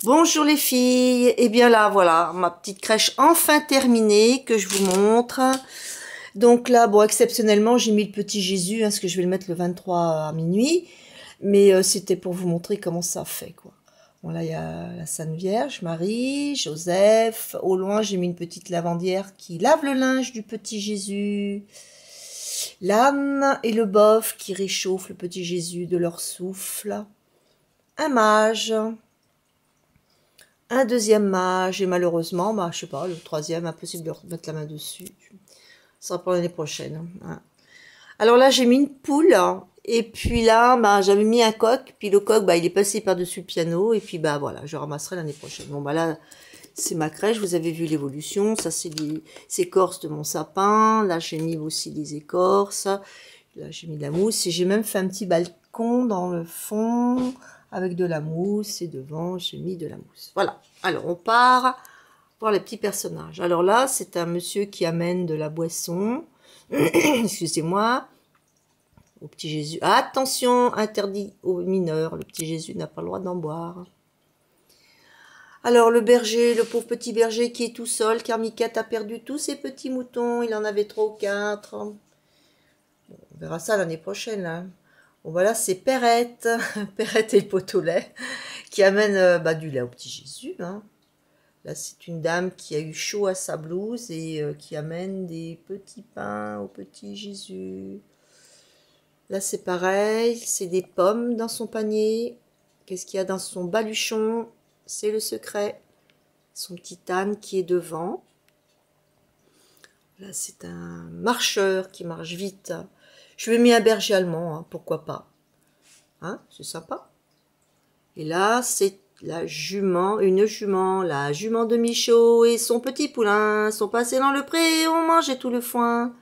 Bonjour les filles, et bien là voilà ma petite crèche enfin terminée que je vous montre. Donc là bon exceptionnellement j'ai mis le petit Jésus parce que je vais le mettre le 23 à minuit, mais c'était pour vous montrer comment ça fait quoi. Bon là il y a la Sainte Vierge, Marie, Joseph, au loin j'ai mis une petite lavandière qui lave le linge du petit Jésus, l'âne et le bœuf qui réchauffent le petit Jésus de leur souffle, un mage, un deuxième mage, et malheureusement, bah, je sais pas, le troisième, impossible de mettre la main dessus. Ça sera pour l'année prochaine. Hein. Alors là, j'ai mis une poule, hein, et puis là, bah, j'avais mis un coq, puis le coq, bah, il est passé par-dessus le piano, et puis bah voilà, je ramasserai l'année prochaine. Bon, bah là, c'est ma crèche, vous avez vu l'évolution, ça c'est les écorces de mon sapin, là j'ai mis aussi les écorces, là j'ai mis de la mousse, et j'ai même fait un petit balcon dans le fond, avec de la mousse, et devant j'ai mis de la mousse. Voilà, alors on part voir les petits personnages. Alors là, c'est un monsieur qui amène de la boisson, excusez-moi, au petit Jésus. Attention, interdit aux mineurs, le petit Jésus n'a pas le droit d'en boire. Alors le berger, le pauvre petit berger qui est tout seul, car Miquette a perdu tous ses petits moutons, il en avait 3 ou 4. Bon, on verra ça l'année prochaine. Hein. Bon voilà, c'est Perrette, Perrette et le pot au lait, qui amène du lait au petit Jésus. Hein. Là c'est une dame qui a eu chaud à sa blouse et qui amène des petits pains au petit Jésus. Là c'est pareil, c'est des pommes dans son panier. Qu'est-ce qu'il y a dans son baluchon? C'est le secret. Son petit âne qui est devant. Là, c'est un marcheur qui marche vite. Je lui ai mis un berger allemand, hein, pourquoi pas. Hein, c'est sympa. Et là, c'est la jument de Michaud et son petit poulain sont passés dans le pré, on mangeait tout le foin.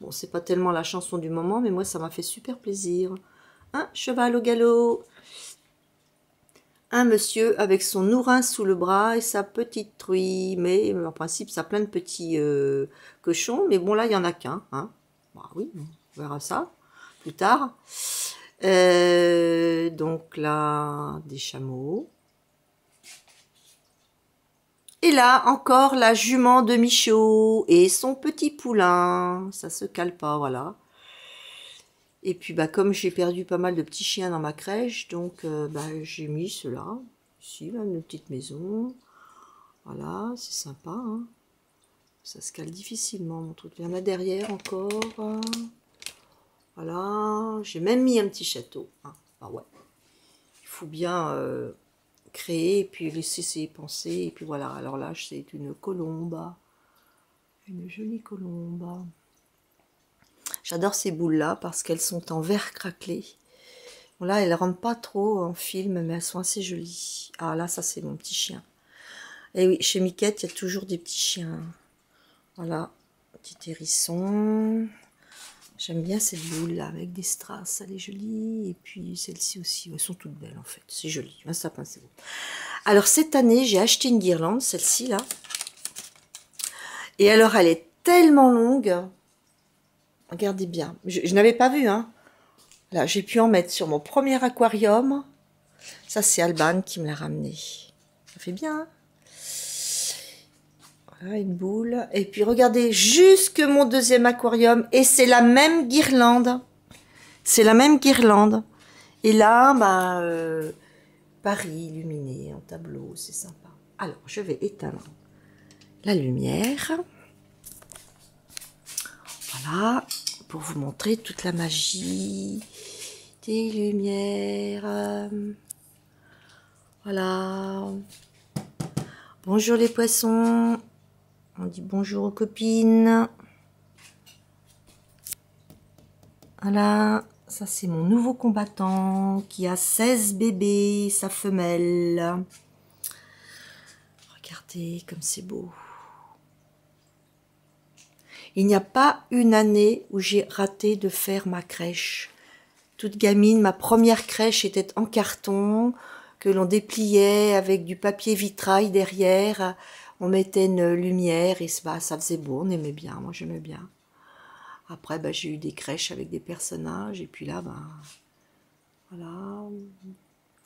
Bon, c'est pas tellement la chanson du moment, mais moi, ça m'a fait super plaisir. Un cheval au galop. Un monsieur avec son nourrin sous le bras et sa petite truie, mais en principe ça a plein de petits cochons, mais bon là il y en a qu'un, hein. Bah oui, on verra ça plus tard. Donc là des chameaux. Et là encore la jument de Michaud et son petit poulain, ça se cale pas, voilà. Et puis bah comme j'ai perdu pas mal de petits chiens dans ma crèche, donc j'ai mis ceux-là. Ici, là, une petite maison. Voilà, c'est sympa. Hein. Ça se cale difficilement, mon truc. Il y en a derrière encore. Voilà, j'ai même mis un petit château. Hein. Ah ouais. Il faut bien créer et puis laisser ses pensées. Et puis voilà, alors là, c'est une colombe. Une jolie colombe. J'adore ces boules-là parce qu'elles sont en verre craquelé. Bon, là, elles ne rentrent pas trop en film, mais elles sont assez jolies. Ah là, ça, c'est mon petit chien. Et oui, chez Miquette, il y a toujours des petits chiens. Voilà, petit hérisson. J'aime bien cette boule-là, avec des strass, elle est jolie. Et puis celle-ci aussi, elles sont toutes belles en fait. C'est joli, un sapin, c'est beau. Alors cette année, j'ai acheté une guirlande, celle-ci là. Et alors, elle est tellement longue. Regardez bien, je n'avais pas vu, hein. Là, j'ai pu en mettre sur mon premier aquarium. Ça, c'est Alban qui me l'a ramené. Ça fait bien, hein. Voilà, une boule. Et puis, regardez, jusque mon deuxième aquarium. Et c'est la même guirlande. C'est la même guirlande. Et là, Paris illuminé en tableau, c'est sympa. Alors, je vais éteindre la lumière. Voilà, pour vous montrer toute la magie des lumières. Voilà. Bonjour les poissons. On dit bonjour aux copines. Voilà, ça c'est mon nouveau combattant qui a 16 bébés, sa femelle. Regardez comme c'est beau. Il n'y a pas une année où j'ai raté de faire ma crèche. Toute gamine, ma première crèche était en carton, que l'on dépliait avec du papier vitrail derrière. On mettait une lumière et ça faisait beau, on aimait bien, moi j'aimais bien. Après, j'ai eu des crèches avec des personnages et puis là, voilà.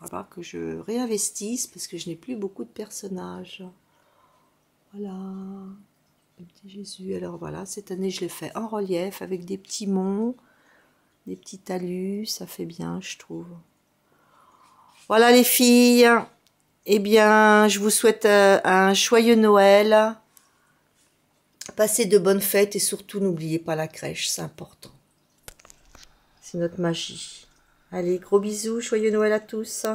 va falloir que je réinvestisse parce que je n'ai plus beaucoup de personnages. Voilà, le petit Jésus. Alors voilà, cette année je l'ai fait en relief avec des petits monts, des petits talus, ça fait bien je trouve. Voilà les filles, eh bien je vous souhaite un joyeux Noël, passez de bonnes fêtes et surtout n'oubliez pas la crèche, c'est important. C'est notre magie. Allez, gros bisous, joyeux Noël à tous.